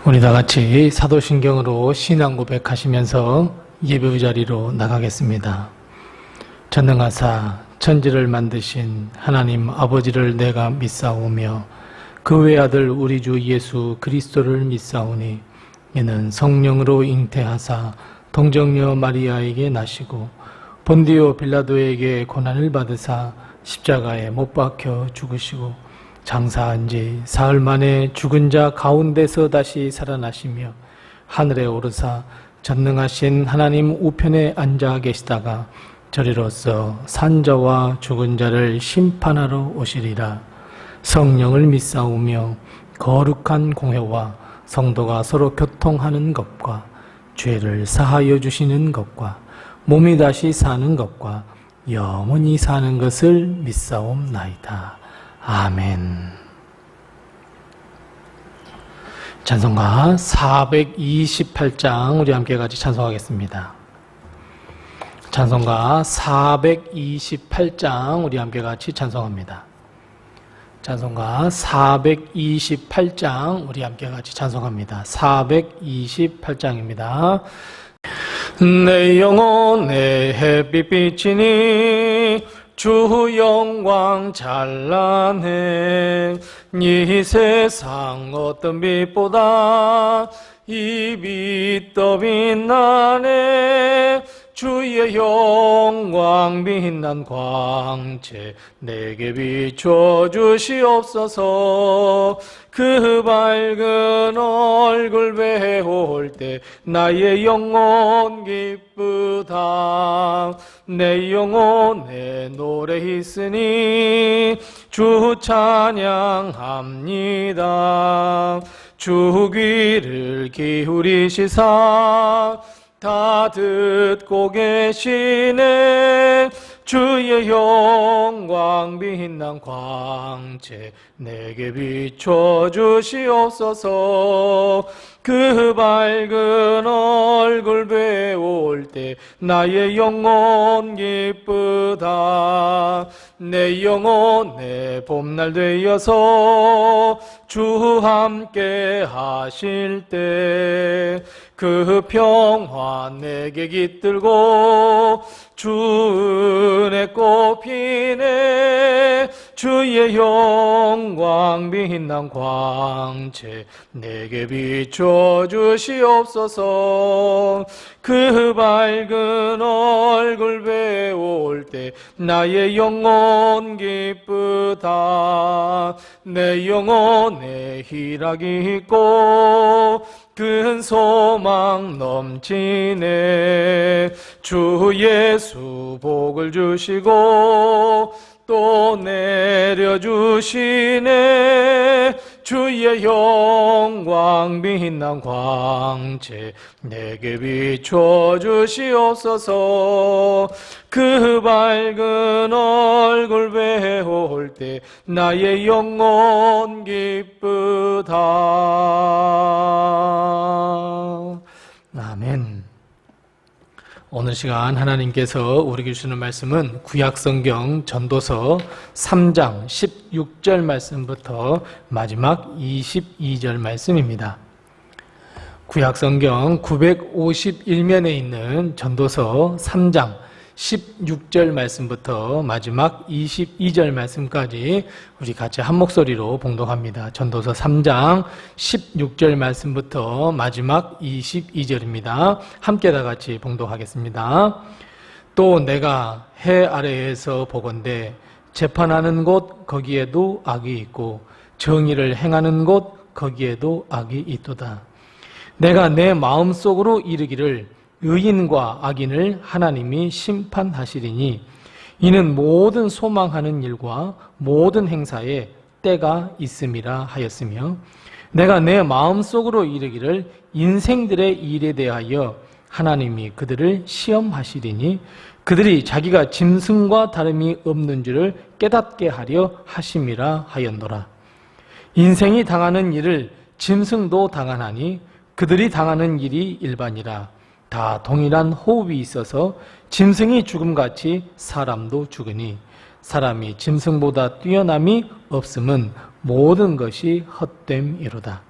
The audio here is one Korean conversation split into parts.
우리 다 같이 사도신경으로 신앙 고백하시면서 예배 자리로 나가겠습니다. 전능하사 천지를 만드신 하나님 아버지를 내가 믿사오며 그 외아들 우리 주 예수 그리스도를 믿사오니 이는 성령으로 잉태하사 동정녀 마리아에게 나시고 본디오 빌라도에게 고난을 받으사 십자가에 못 박혀 죽으시고 장사한 지 사흘 만에 죽은 자 가운데서 다시 살아나시며 하늘에 오르사 전능하신 하나님 우편에 앉아 계시다가 저리로서 산자와 죽은 자를 심판하러 오시리라. 성령을 믿사오며 거룩한 공회와 성도가 서로 교통하는 것과 죄를 사하여 주시는 것과 몸이 다시 사는 것과 영원히 사는 것을 믿사옵나이다. 아멘. 찬송가 428장 우리 함께 같이 찬송하겠습니다. 찬송가 428장 우리 함께 같이 찬송합니다. 찬송가 428장 우리 함께 같이 찬송합니다. 428장입니다. 내 영혼 내 햇빛 비치니 주 영광 찬란해. 이 세상 어떤 빛보다 이 빛 더 빛나네. 주의 영광 빛난 광채 내게 비춰 주시옵소서. 그 밝은 얼굴 배울 때 나의 영혼 기쁘다. 내 영혼에 노래 있으니 주 찬양합니다. 주 귀를 기울이시사 다 듣고 계시네. 주의 영광 빛난 광채 내게 비춰 주시옵소서. 그 밝은 얼굴 배울 때 나의 영혼 기쁘다. 내 영혼에 봄날 되어서 주 함께 하실 때 그 평화 내게 깃들고 주 은혜 꽃피네. 주의 영광 빛난 광채 내게 비춰 주시옵소서. 그 밝은 얼굴 배울 때 나의 영혼 기쁘다. 내 영혼에 희락이 있고 큰 소망 넘치네. 주 예수 복을 주시고 또 내려주시네. 주의 영광 빛난 광채 내게 비춰 주시옵소서. 그 밝은 얼굴 배울 때 나의 영혼 기쁘다. 아멘. 오늘 시간 하나님께서 우리에게 주시는 말씀은 구약성경 전도서 3장 16절 말씀부터 마지막 22절 말씀입니다. 구약성경 951면에 있는 전도서 3장 16절 말씀부터 마지막 22절 말씀까지 우리 같이 한 목소리로 봉독합니다. 전도서 3장 16절 말씀부터 마지막 22절입니다. 함께 다 같이 봉독하겠습니다. 또 내가 해 아래에서 보건대 재판하는 곳 거기에도 악이 있고 정의를 행하는 곳 거기에도 악이 있도다. 내가 내 마음속으로 이르기를 의인과 악인을 하나님이 심판하시리니 이는 모든 소망하는 일과 모든 행사에 때가 있음이라 하였으며 내가 내 마음속으로 이르기를 인생들의 일에 대하여 하나님이 그들을 시험하시리니 그들이 자기가 짐승과 다름이 없는 줄을 깨닫게 하려 하심이라 하였노라. 인생이 당하는 일을 짐승도 당하나니 그들이 당하는 일이 일반이라. 다 동일한 호흡이 있어서 짐승이 죽음같이 사람도 죽으니 사람이 짐승보다 뛰어남이 없음은 모든 것이 헛됨이로다.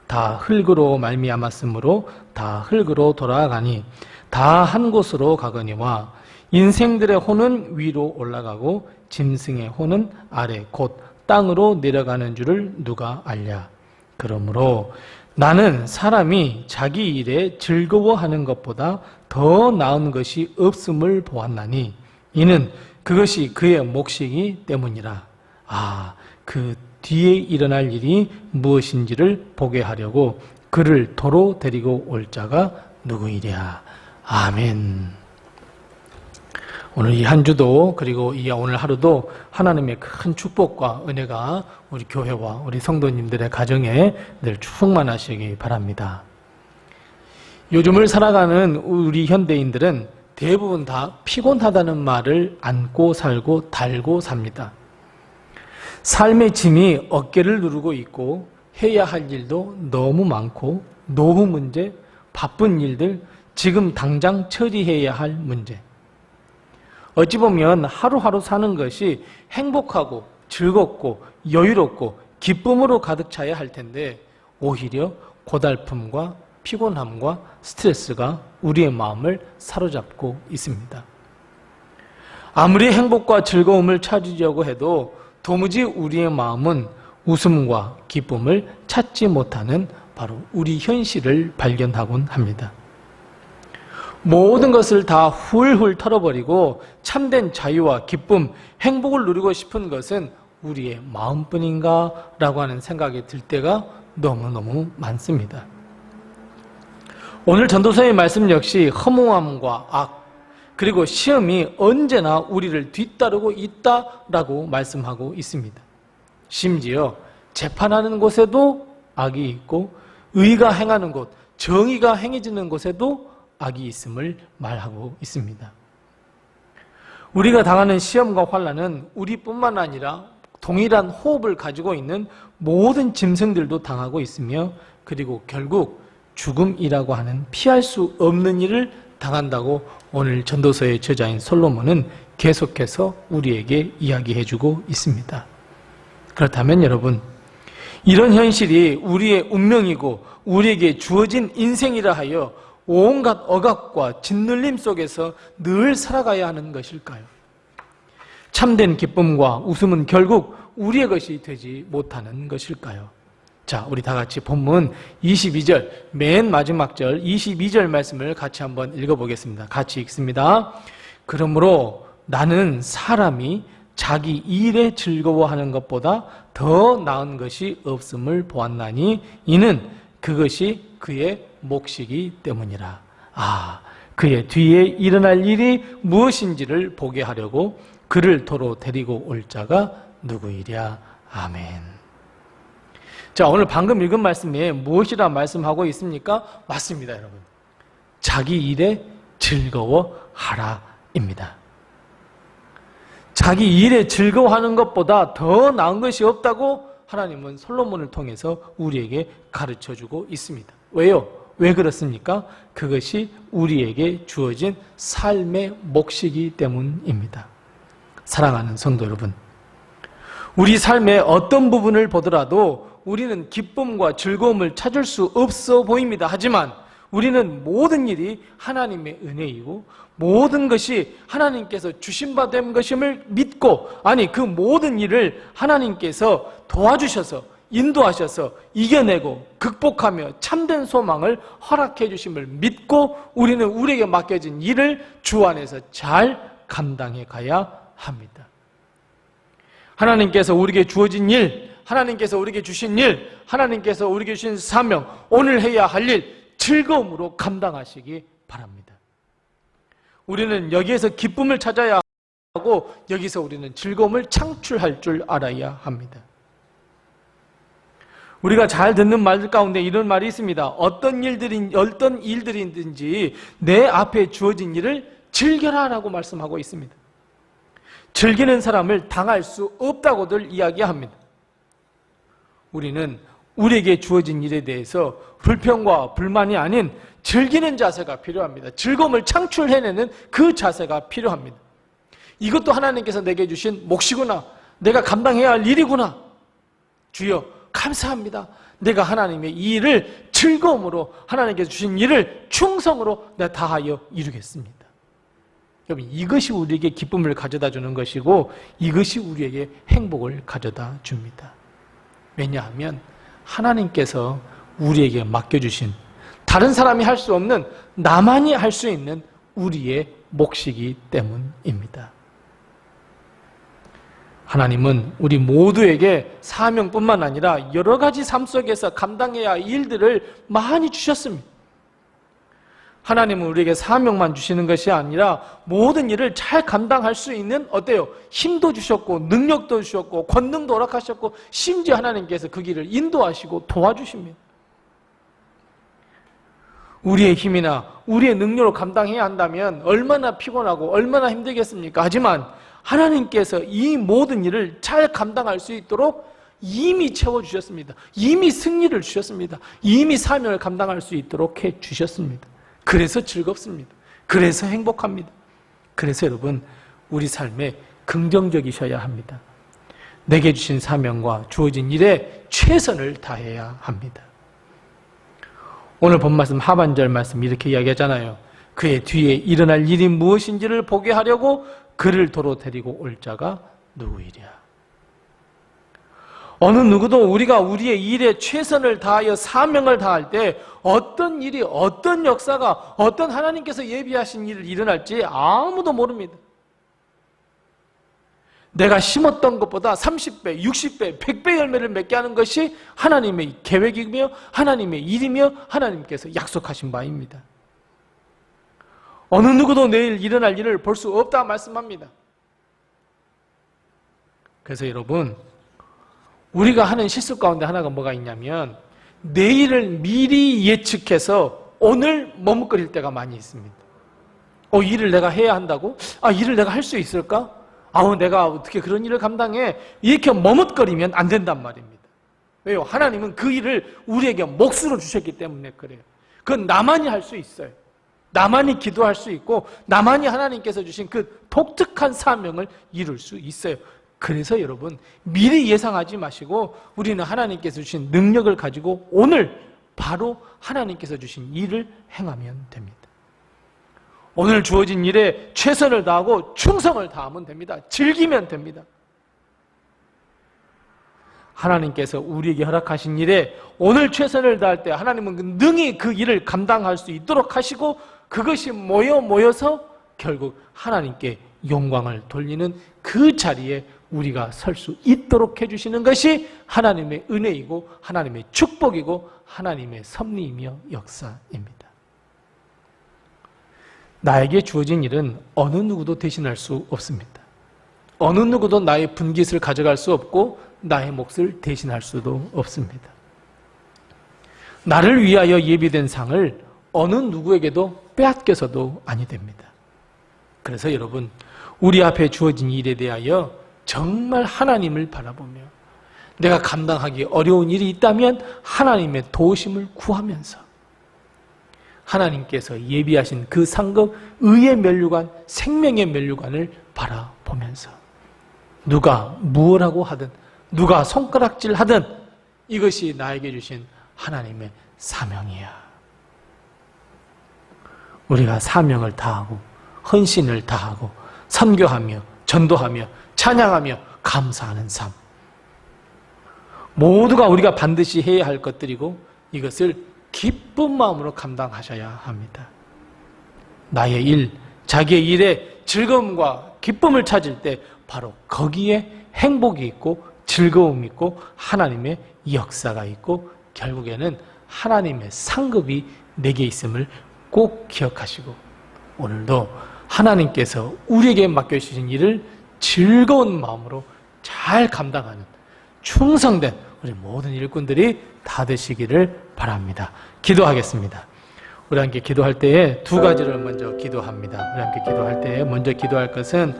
다 흙으로 말미암았으므로 다 흙으로 돌아가니 다 한 곳으로 가거니와 인생들의 혼은 위로 올라가고 짐승의 혼은 아래 곧 땅으로 내려가는 줄을 누가 알랴. 그러므로 나는 사람이 자기 일에 즐거워하는 것보다 더 나은 것이 없음을 보았나니 이는 그것이 그의 몫이기 때문이라. 그 뒤에 일어날 일이 무엇인지를 보게 하려고 그를 도로 데리고 올 자가 누구이랴. 아멘. 오늘 이 한 주도 그리고 이 오늘 하루도 하나님의 큰 축복과 은혜가 우리 교회와 우리 성도님들의 가정에 늘 충만하시기 바랍니다. 요즘을 살아가는 우리 현대인들은 대부분 다 피곤하다는 말을 안고 살고 달고 삽니다. 삶의 짐이 어깨를 누르고 있고 해야 할 일도 너무 많고 노후 문제, 바쁜 일들, 지금 당장 처리해야 할 문제. 어찌 보면 하루하루 사는 것이 행복하고 즐겁고 여유롭고 기쁨으로 가득 차야 할 텐데 오히려 고달픔과 피곤함과 스트레스가 우리의 마음을 사로잡고 있습니다. 아무리 행복과 즐거움을 찾으려고 해도 도무지 우리의 마음은 웃음과 기쁨을 찾지 못하는 바로 우리 현실을 발견하곤 합니다. 모든 것을 다 훌훌 털어버리고 참된 자유와 기쁨, 행복을 누리고 싶은 것은 우리의 마음뿐인가? 라고 하는 생각이 들 때가 너무너무 많습니다. 오늘 전도서의 말씀 역시 허무함과 악, 그리고 시험이 언제나 우리를 뒤따르고 있다라고 말씀하고 있습니다. 심지어 재판하는 곳에도 악이 있고 의가 행하는 곳, 정의가 행해지는 곳에도 악이 있음을 말하고 있습니다. 우리가 당하는 시험과 환난은 우리뿐만 아니라 동일한 호흡을 가지고 있는 모든 짐승들도 당하고 있으며 그리고 결국 죽음이라고 하는 피할 수 없는 일을 당한다고 오늘 전도서의 저자인 솔로몬은 계속해서 우리에게 이야기해주고 있습니다. 그렇다면 여러분, 이런 현실이 우리의 운명이고 우리에게 주어진 인생이라 하여 온갖 억압과 짓눌림 속에서 늘 살아가야 하는 것일까요? 참된 기쁨과 웃음은 결국 우리의 것이 되지 못하는 것일까요? 자, 우리 다 같이 본문 22절, 맨 마지막 절 22절 말씀을 같이 한번 읽어보겠습니다. 같이 읽습니다. 그러므로 나는 사람이 자기 일에 즐거워하는 것보다 더 나은 것이 없음을 보았나니 이는 그것이 그의 몫이기 때문이라. 그의 뒤에 일어날 일이 무엇인지를 보게 하려고 그를 도로 데리고 올 자가 누구이랴. 아멘. 자, 오늘 방금 읽은 말씀에 무엇이라 말씀하고 있습니까? 맞습니다, 여러분. 자기 일에 즐거워하라입니다. 자기 일에 즐거워하는 것보다 더 나은 것이 없다고 하나님은 솔로몬을 통해서 우리에게 가르쳐주고 있습니다. 왜요? 왜 그렇습니까? 그것이 우리에게 주어진 삶의 몫이기 때문입니다. 사랑하는 성도 여러분, 우리 삶의 어떤 부분을 보더라도 우리는 기쁨과 즐거움을 찾을 수 없어 보입니다. 하지만 우리는 모든 일이 하나님의 은혜이고 모든 것이 하나님께서 주신 바 된 것임을 믿고, 아니 그 모든 일을 하나님께서 도와주셔서 인도하셔서 이겨내고 극복하며 참된 소망을 허락해 주심을 믿고 우리는 우리에게 맡겨진 일을 주 안에서 잘 감당해 가야 합니다. 하나님께서 우리에게 주어진 일, 하나님께서 우리에게 주신 일, 하나님께서 우리에게 주신 사명, 오늘 해야 할 일 즐거움으로 감당하시기 바랍니다. 우리는 여기에서 기쁨을 찾아야 하고 여기서 우리는 즐거움을 창출할 줄 알아야 합니다. 우리가 잘 듣는 말들 가운데 이런 말이 있습니다. 어떤 일들이든지 내 앞에 주어진 일을 즐겨라라고 말씀하고 있습니다. 즐기는 사람을 당할 수 없다고들 이야기합니다. 우리는 우리에게 주어진 일에 대해서 불평과 불만이 아닌 즐기는 자세가 필요합니다. 즐거움을 창출해내는 그 자세가 필요합니다. 이것도 하나님께서 내게 주신 몫이구나. 내가 감당해야 할 일이구나. 주여 감사합니다. 내가 하나님의 이 일을 즐거움으로, 하나님께서 주신 일을 충성으로 내가 다하여 이루겠습니다. 여러분, 이것이 우리에게 기쁨을 가져다 주는 것이고 이것이 우리에게 행복을 가져다 줍니다. 왜냐하면 하나님께서 우리에게 맡겨주신, 다른 사람이 할 수 없는, 나만이 할 수 있는 우리의 몫이기 때문입니다. 하나님은 우리 모두에게 사명뿐만 아니라 여러 가지 삶 속에서 감당해야 할 일들을 많이 주셨습니다. 하나님은 우리에게 사명만 주시는 것이 아니라 모든 일을 잘 감당할 수 있는, 어때요? 힘도 주셨고 능력도 주셨고 권능도 허락하셨고 심지어 하나님께서 그 길을 인도하시고 도와주십니다. 우리의 힘이나 우리의 능력으로 감당해야 한다면 얼마나 피곤하고 얼마나 힘들겠습니까? 하지만 하나님께서 이 모든 일을 잘 감당할 수 있도록 이미 채워주셨습니다. 이미 승리를 주셨습니다. 이미 사명을 감당할 수 있도록 해주셨습니다. 그래서 즐겁습니다. 그래서 행복합니다. 그래서 여러분, 우리 삶에 긍정적이셔야 합니다. 내게 주신 사명과 주어진 일에 최선을 다해야 합니다. 오늘 본 말씀 하반절 말씀 이렇게 이야기하잖아요. 그의 뒤에 일어날 일이 무엇인지를 보게 하려고 그를 도로 데리고 올 자가 누구이랴. 어느 누구도 우리가 우리의 일에 최선을 다하여 사명을 다할 때 어떤 일이, 어떤 역사가, 어떤 하나님께서 예비하신 일을 일어날지 아무도 모릅니다. 내가 심었던 것보다 30배, 60배, 100배 열매를 맺게 하는 것이 하나님의 계획이며 하나님의 일이며 하나님께서 약속하신 바입니다. 어느 누구도 내일 일어날 일을 볼 수 없다 말씀합니다. 그래서 여러분, 우리가 하는 실수 가운데 하나가 뭐가 있냐면 내일을 미리 예측해서 오늘 머뭇거릴 때가 많이 있습니다. 이 일을 내가 해야 한다고? 일을 내가 할 수 있을까? 내가 어떻게 그런 일을 감당해? 이렇게 머뭇거리면 안 된단 말입니다. 왜요? 하나님은 그 일을 우리에게 몫으로 주셨기 때문에 그래요. 그건 나만이 할 수 있어요. 나만이 기도할 수 있고 나만이 하나님께서 주신 그 독특한 사명을 이룰 수 있어요. 그래서 여러분, 미리 예상하지 마시고 우리는 하나님께서 주신 능력을 가지고 오늘 바로 하나님께서 주신 일을 행하면 됩니다. 오늘 주어진 일에 최선을 다하고 충성을 다하면 됩니다. 즐기면 됩니다. 하나님께서 우리에게 허락하신 일에 오늘 최선을 다할 때 하나님은 능히 그 일을 감당할 수 있도록 하시고 그것이 모여서 결국 하나님께 영광을 돌리는 그 자리에 우리가 설 수 있도록 해주시는 것이 하나님의 은혜이고 하나님의 축복이고 하나님의 섭리이며 역사입니다. 나에게 주어진 일은 어느 누구도 대신할 수 없습니다. 어느 누구도 나의 분깃을 가져갈 수 없고 나의 몫을 대신할 수도 없습니다. 나를 위하여 예비된 상을 어느 누구에게도 빼앗겨서도 아니 됩니다. 그래서 여러분, 우리 앞에 주어진 일에 대하여 정말 하나님을 바라보며 내가 감당하기 어려운 일이 있다면 하나님의 도우심을 구하면서 하나님께서 예비하신 그 상급, 의의 면류관, 생명의 면류관을 바라보면서 누가 무엇라고 하든 누가 손가락질 하든 이것이 나에게 주신 하나님의 사명이야. 우리가 사명을 다하고 헌신을 다하고 선교하며 전도하며 찬양하며 감사하는 삶, 모두가 우리가 반드시 해야 할 것들이고 이것을 기쁜 마음으로 감당하셔야 합니다. 나의 일, 자기의 일에 즐거움과 기쁨을 찾을 때 바로 거기에 행복이 있고 즐거움이 있고 하나님의 역사가 있고 결국에는 하나님의 상급이 내게 있음을 꼭 기억하시고 오늘도 하나님께서 우리에게 맡겨주신 일을 즐거운 마음으로 잘 감당하는 충성된 우리 모든 일꾼들이 다 되시기를 바랍니다. 기도하겠습니다. 우리 함께 기도할 때에 두 가지를 먼저 기도합니다. 우리 함께 기도할 때에 먼저 기도할 것은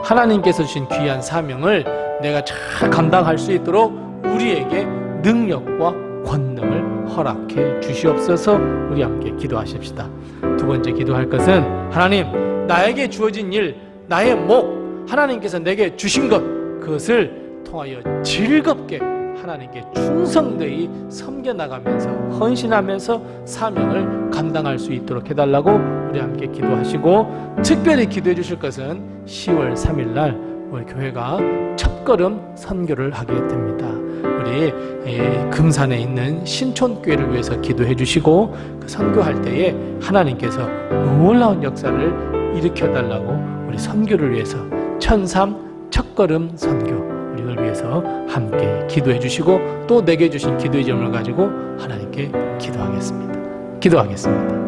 하나님께서 주신 귀한 사명을 내가 잘 감당할 수 있도록 우리에게 능력과 권능을 허락해 주시옵소서. 우리 함께 기도하십시다. 두 번째 기도할 것은 하나님, 나에게 주어진 일, 나의 목, 하나님께서 내게 주신 것, 그것을 통하여 즐겁게 하나님께 충성되이 섬겨나가면서 헌신하면서 사명을 감당할 수 있도록 해달라고 우리 함께 기도하시고, 특별히 기도해 주실 것은 10월 3일 날 우리 교회가 첫걸음 선교를 하게 됩니다. 우리 금산에 있는 신촌교회를 위해서 기도해 주시고, 그 선교할 때에 하나님께서 놀라운 역사를 일으켜달라고 우리 선교를 위해서 천삼 첫걸음 선교 우리를 위해서 함께 기도해 주시고, 또 내게 주신 기도의 점을 가지고 하나님께 기도하겠습니다.